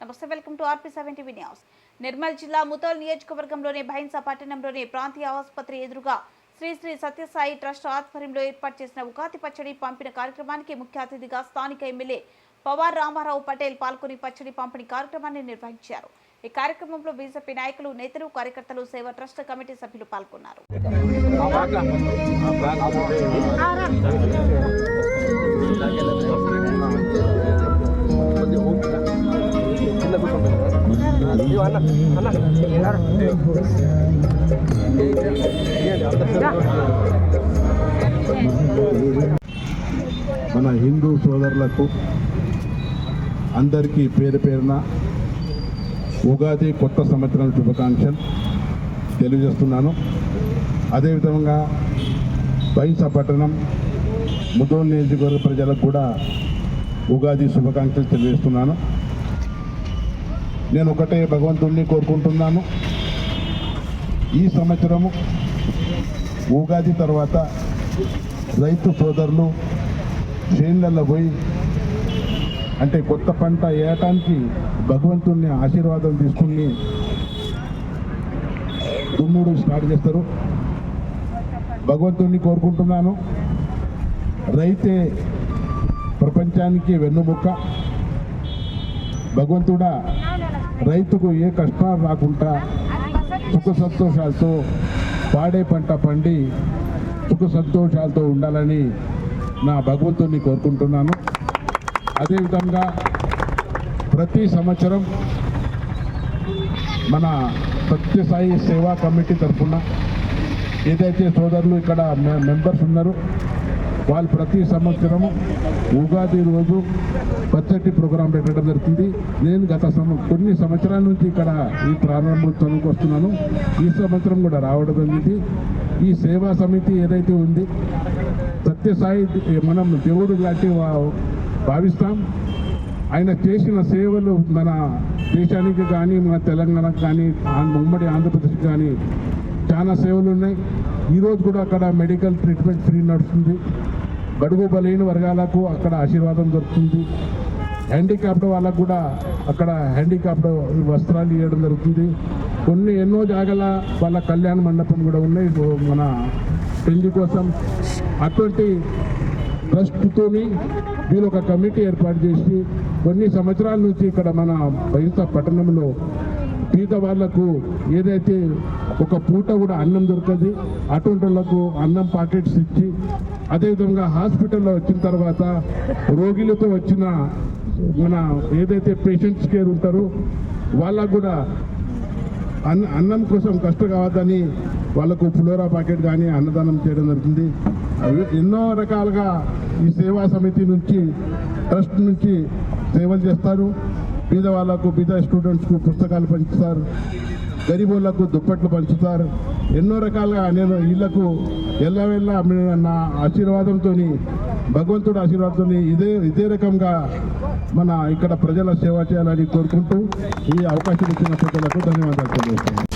నమస్తే, welcome to RP7 TV news. Nirmal జిల్లా ముతోల్ నియోజకవర్గంలోని భైన్సా పట్టణంలోని ప్రాంతీయ ఆసుపత్రి ఎదురుగా శ్రీ శ్రీ సత్యసాయి ట్రస్ట్ ఆధ్వర్యంలో ఏర్పాటు చేసిన ఉగాది పచ్చడి పంపిణీ కార్యక్రమానికి ముఖ్య అతిథిగా స్థానిక ఎమ్మెల్యే పవార్ రామారావు పటేల్ పాల్గొని పచ్చడి పంపిణీ కార్యక్రమాన్ని నిర్వహించారు. ఈ కార్యక్రమంలో బీజేపీ నాయకులు, నేతలు, కార్యకర్తలు, సేవా ట్రస్ట్ కమిటీ సభ్యులు పాల్గొన్నారు. మన హిందూ సోదరులకు అందరికీ పేరు పేరున ఉగాది కొత్త సంవత్సరం శుభాకాంక్షలు తెలియజేస్తున్నాను. అదేవిధంగా భైన్సా పట్టణం ముదోల్ నియోజకవర్గ ప్రజలకు కూడా ఉగాది శుభాకాంక్షలు తెలియజేస్తున్నాను. నేను ఒకటే భగవంతుడిని కోరుకుంటున్నాను, ఈ సంవత్సరము ఉగాది తర్వాత రైతు సోదరులు చేన్లలో పోయి అంటే కొత్త పంట వేయటానికి భగవంతుడిని ఆశీర్వాదం తీసుకుని దున్నుడు స్టార్ట్ చేస్తారు. భగవంతుడిని కోరుకుంటున్నాను, రైతే ప్రపంచానికి వెన్నుముక్క. భగవంతుడా రైతుకు ఏ కష్టాలు రాకుండా సుఖ సంతోషాలతో పాడే పంట పండి సుఖ సంతోషాలతో ఉండాలని నా భగవంతుడిని కోరుకుంటున్నాను. అదేవిధంగా ప్రతి సంవత్సరం మన సత్యసాయి సేవా కమిటీ తరఫున ఏదైతే సోదరులు ఇక్కడ మెంబర్స్ ఉన్నారో వాళ్ళు ప్రతి సంవత్సరము ఉగాది రోజు పచ్చటి ప్రోగ్రాం పెట్టడం జరుగుతుంది. నేను గత కొన్ని సంవత్సరాల నుంచి ఇక్కడ ఈ ప్రారంభోత్సవానికి వస్తున్నాను. ఈ సంవత్సరం కూడా రావడం జరిగింది. ఈ సేవా సమితి ఏదైతే ఉంది, సత్యసాయి మనం దేవుడు లాంటి భావిస్తాం. ఆయన చేసిన సేవలు మన దేశానికి కానీ మన తెలంగాణకు కానీ ఉమ్మడి ఆంధ్రప్రదేశ్కి కానీ చాలా సేవలు ఉన్నాయి. ఈరోజు కూడా అక్కడ మెడికల్ ట్రీట్మెంట్ ఫ్రీ నడుస్తుంది. బడుగు బలహీన వర్గాలకు అక్కడ ఆశీర్వాదం దొరుకుతుంది. హ్యాండిక్యాప్డ్ వాళ్ళకు కూడా అక్కడ హ్యాండిక్యాప్డ్ వస్త్రాలు ఇవ్వడం జరుగుతుంది. ఎన్నో జాగాల వాళ్ళ కళ్యాణ మండపం కూడా ఉన్నాయి మన పెళ్లి కోసం. అటువంటి ట్రస్ట్తోని వీళ్ళు ఒక కమిటీ ఏర్పాటు చేసి కొన్ని సంవత్సరాల నుంచి ఇక్కడ మన భైన్సా పట్టణంలో పేద వాళ్లకు ఏదైతే ఒక పూట కూడా అన్నం దొరకదు, అటువంటి వాళ్ళకు అన్నం ప్యాకెట్స్ ఇచ్చి, అదేవిధంగా హాస్పిటల్లో వచ్చిన తర్వాత రోగులతో వచ్చిన మన ఏదైతే పేషెంట్స్ కేర్ ఉంటారో వాళ్ళకు కూడా అన్నం కోసం కష్టం కావద్దని వాళ్ళకు పులోరా ప్యాకెట్ కానీ అన్నదానం చేయడం జరుగుతుంది. ఎన్నో రకాలుగా ఈ సేవా సమితి నుంచి ట్రస్ట్ నుంచి సేవలు చేస్తారు. పేద వాళ్ళకు, పేద స్టూడెంట్స్కు పుస్తకాలు పంచుతారు, గరీబులకు దుప్పట్లు పంచుతారు. ఎన్నో రకాలుగా నేను వీళ్ళకు ఎల్లవెల్లా నా ఆశీర్వాదంతో, భగవంతుడి ఆశీర్వాదంతో ఇదే రకంగా మన ఇక్కడ ప్రజల సేవ చేయాలని కోరుకుంటూ ఈ అవకాశం ఇచ్చిన ప్రజలకు ధన్యవాదాలు తెలియజేస్తున్నాను.